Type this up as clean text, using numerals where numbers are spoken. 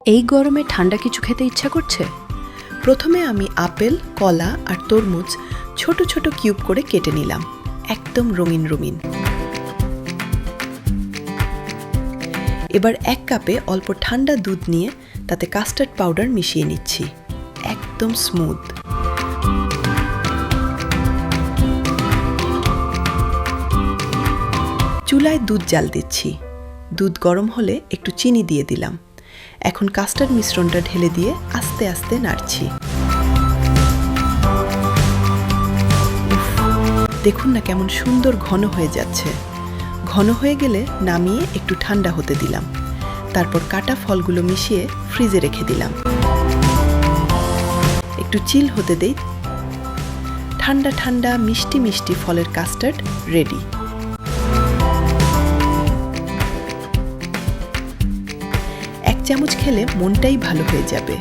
এই গরমে ঠান্ডা কিছু খেতে ইচ্ছা করছে? প্রথমে আমি আপেল, কলা আর তরমুজ ছোট ছোট কিউব করে কেটে নিলাম, একদম রঙিন রঙিন। এবার 1 কাপে অল্প ঠান্ডা দুধ নিয়ে তাতে কাস্টার্ড পাউডার মিশিয়ে নিচ্ছি, একদম স্মুথ। চুলায় দুধ জাল দিচ্ছি, দুধ গরম হলে একটু চিনি দিয়ে দিলাম। এখন কাস্টার্ড মিশ্রণটা ঢেলে দিয়ে আস্তে আস্তে নাড়ছি। দেখুন না কেমন সুন্দর ঘন হয়ে যাচ্ছে। ঘন হয়ে গেলে নামিয়ে একটু ঠান্ডা হতে দিলাম। তারপর কাটা ফলগুলো মিশিয়ে ফ্রিজে রেখে দিলাম। একটু চিল হতে দেই। ঠান্ডা ঠান্ডা মিষ্টি মিষ্টি ফলের কাস্টার্ড রেডি। 1 চামচ খেলে মনটাই ভালো হয়ে যাবে।